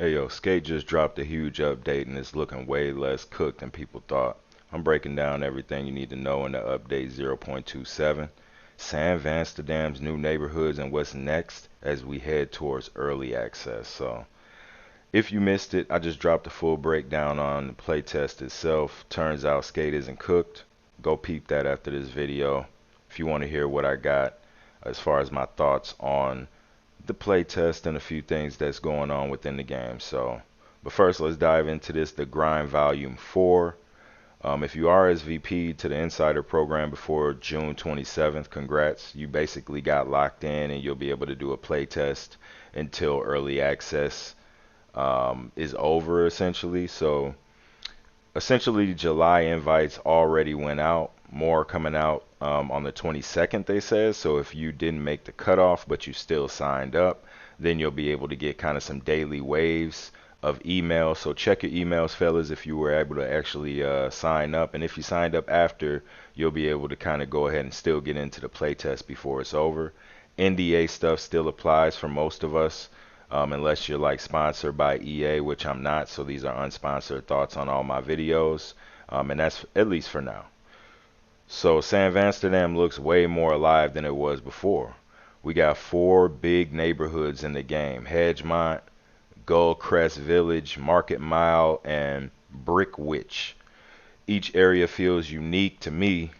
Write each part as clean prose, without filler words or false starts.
Hey yo, Skate just dropped a huge update and it's looking way less cooked than people thought. I'm breaking down everything you need to know in the update 0.27, San Vansterdam's new neighborhoods and what's next as we head towards early access. So, if you missed it, I just dropped a full breakdown on the playtest itself. Turns out Skate isn't cooked. Go peep that after this video if you want to hear what I got as far as my thoughts on the playtest and a few things that's going on within the game. So, but first, let's dive into this. The Grind Volume 4. If you RSVP'd to the Insider program before June 27th, congrats. You basically got locked in, and you'll be able to do a playtest until early access is over, essentially. So, essentially, July invites already went out. More coming out on the 22nd, they said. So if you didn't make the cutoff, but you still signed up, then you'll be able to get kind of some daily waves of emails. So check your emails, fellas, if you were able to actually sign up. And if you signed up after, you'll be able to kind of go ahead and still get into the playtest before it's over. NDA stuff still applies for most of us. Unless you're like sponsored by EA, which I'm not, so these are unsponsored thoughts on all my videos, and that's at least for now. So San Vansterdam looks way more alive than it was before. We got four big neighborhoods in the game: Hedgemont, Gullcrest Village, Market Mile, and Brickwitch. Each area feels unique to me,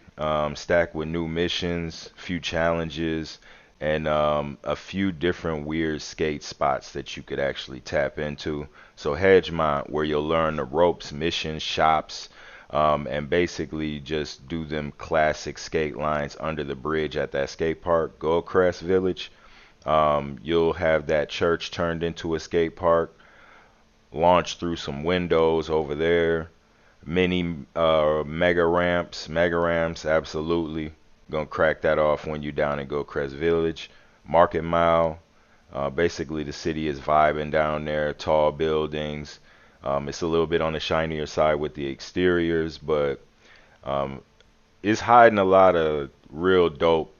stacked with new missions, few challenges, and a few different weird skate spots that you could actually tap into. So Hedgemont, where you'll learn the ropes, missions, shops, and basically just do them classic skate lines under the bridge at that skate park. Gullcrest Village, you'll have that church turned into a skate park, launch through some windows over there. Mini mega ramps, absolutely. Gonna crack that off when you're down in Gullcrest Village. Market Mile, basically the city is vibing down there, tall buildings. It's a little bit on the shinier side with the exteriors, but um, it's hiding a lot of real dope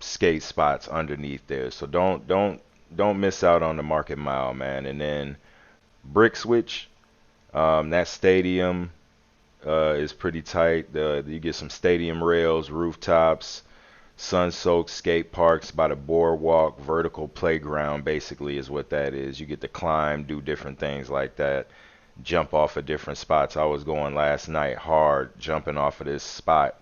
skate spots underneath there. So don't miss out on the Market Mile, man. And then Brickwitch, that stadium is pretty tight. You get some stadium rails, rooftops, sun-soaked skate parks by the boardwalk, vertical playground basically is what that is. You get to climb, do different things like that, jump off of different spots. I was going last night hard, jumping off of this spot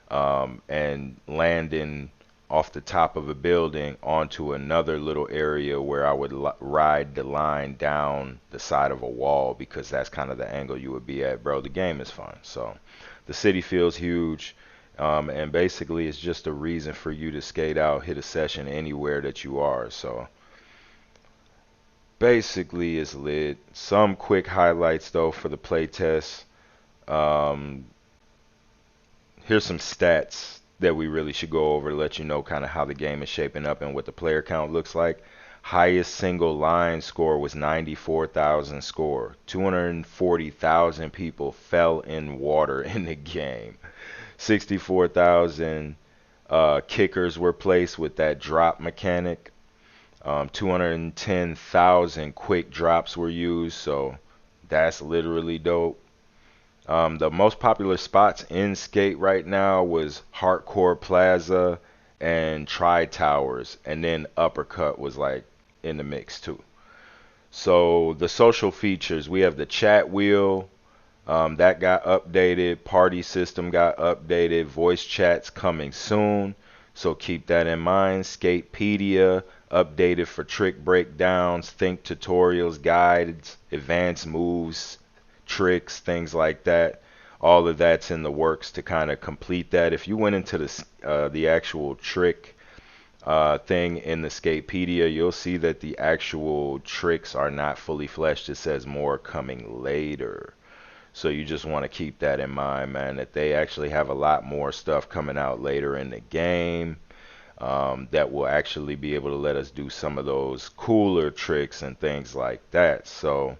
and landing off the top of a building onto another little area where I would ride the line down the side of a wall because that's kind of the angle you would be at, bro. The game is fun. So the city feels huge. And basically it's just a reason for you to skate out, hit a session anywhere that you are. So basically it's lit. Some quick highlights though for the playtest. Um, Here's some stats that we really should go over to let you know kind of how the game is shaping up and what the player count looks like. Highest single line score was 94,000 score. 240,000 people fell in water in the game. 64,000 kickers were placed with that drop mechanic. 210,000 quick drops were used, so that's literally dope. The most popular spots in Skate right now was Hardcore Plaza and Tri Towers, and then Uppercut was like in the mix too. So the social features, we have the chat wheel, that got updated, party system got updated, voice chats coming soon, so keep that in mind. Skatepedia updated for trick breakdowns, think tutorials, guides, advanced moves, tricks, things like that. All of that's in the works to kind of complete that. If you went into the actual trick thing in the Skatepedia, you'll see that the actual tricks are not fully fleshed. It says more coming later. So you just want to keep that in mind, man, that they actually have a lot more stuff coming out later in the game that will actually be able to let us do some of those cooler tricks and things like that. So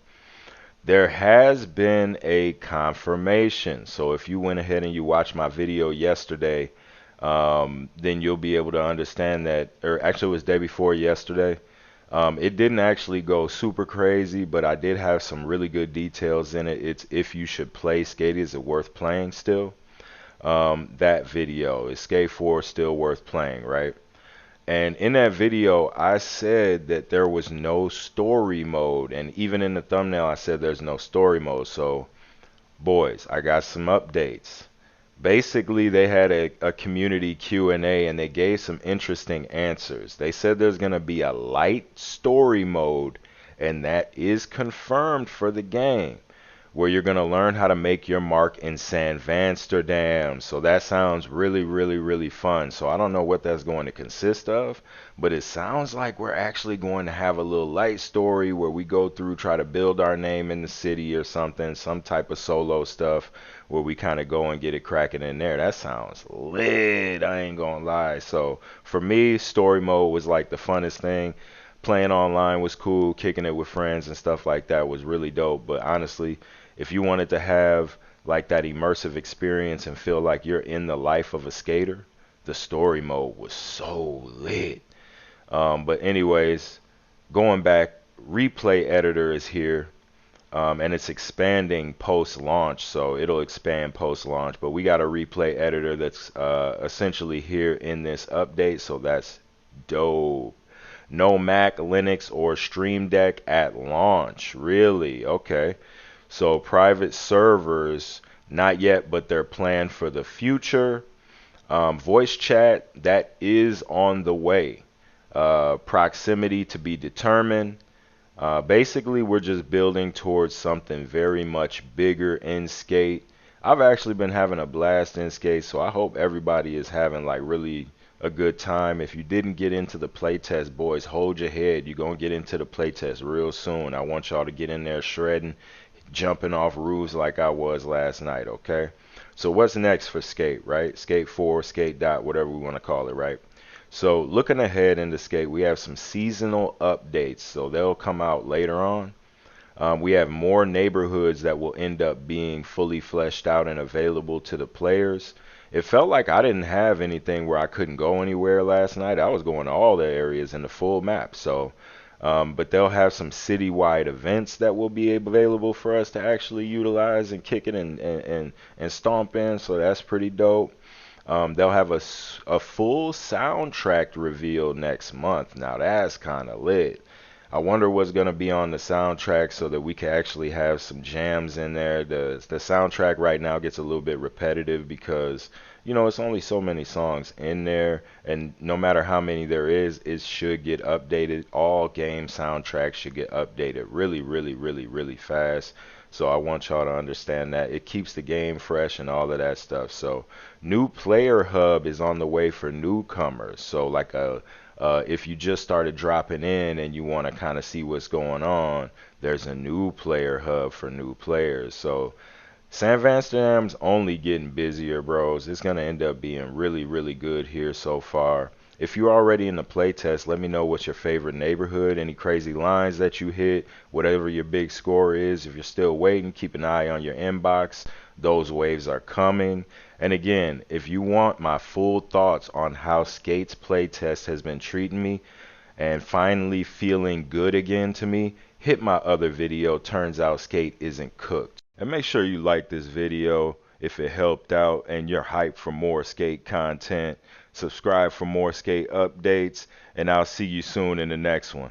there has been a confirmation. So if you went ahead and you watched my video yesterday, then you'll be able to understand that, or actually it was day before yesterday. It didn't actually go super crazy, but I did have some really good details in it. It's if you should play Skate, is it worth playing still? That video, is Skate 4 still worth playing, right? And in that video, I said that there was no story mode, and even in the thumbnail, I said there's no story mode. So, boys, I got some updates. Basically, they had a community Q&A and they gave some interesting answers. They said there's going to be a light story mode, and that is confirmed for the game, where you're going to learn how to make your mark in Vansterdam. So that sounds really, really, really fun. So I don't know what that's going to consist of, but it sounds like we're actually going to have a little light story where we go through, try to build our name in the city or something, some type of solo stuff where we kind of go and get it cracking in there. That sounds lit, I ain't gonna lie. So for me, story mode was like the funnest thing. Playing online was cool, kicking it with friends and stuff like that was really dope. But honestly, if you wanted to have like that immersive experience and feel like you're in the life of a skater, the story mode was so lit. But anyways, going back, replay editor is here. And it's expanding post-launch, so it'll expand post-launch. But we got a replay editor that's essentially here in this update, so that's dope. No Mac, Linux, or Stream Deck at launch. Really? Okay. So private servers, not yet, but they're planned for the future. Voice chat, that is on the way. Proximity to be determined. Basically, we're just building towards something very much bigger in Skate. I've actually been having a blast in Skate, so I hope everybody is having like really a good time. If you didn't get into the playtest, boys, hold your head. You're going to get into the playtest real soon. I want y'all to get in there shredding, jumping off roofs like I was last night, okay? So what's next for Skate, right? Skate 4, Skate Dot, whatever we want to call it, right? So looking ahead into Skate, we have some seasonal updates, so they'll come out later on. We have more neighborhoods that will end up being fully fleshed out and available to the players. It felt like I didn't have anything where I couldn't go anywhere last night. I was going to all the areas in the full map. So, but they'll have some citywide events that will be available for us to actually utilize and kick it and stomp in. So that's pretty dope. They'll have a full soundtrack reveal next month. Now that's kind of lit. I wonder what's going to be on the soundtrack so that we can actually have some jams in there. The soundtrack right now gets a little bit repetitive because, you know, it's only so many songs in there, and no matter how many there is, it should get updated. All game soundtracks should get updated really, really, really, really fast. So I want y'all to understand that. It keeps the game fresh and all of that stuff. So new player hub is on the way for newcomers. So like if you just started dropping in and you want to kind of see what's going on, there's a new player hub for new players. So Vansterdam's only getting busier, bros. It's going to end up being really, really good here so far. If you're already in the playtest, let me know what's your favorite neighborhood, any crazy lines that you hit, whatever your big score is. If you're still waiting, keep an eye on your inbox. Those waves are coming. And again, if you want my full thoughts on how Skate's playtest has been treating me and finally feeling good again to me, hit my other video, Turns Out Skate Isn't Cooked. And make sure you like this video if it helped out and you're hyped for more Skate content. Subscribe for more Skate updates, and I'll see you soon in the next one.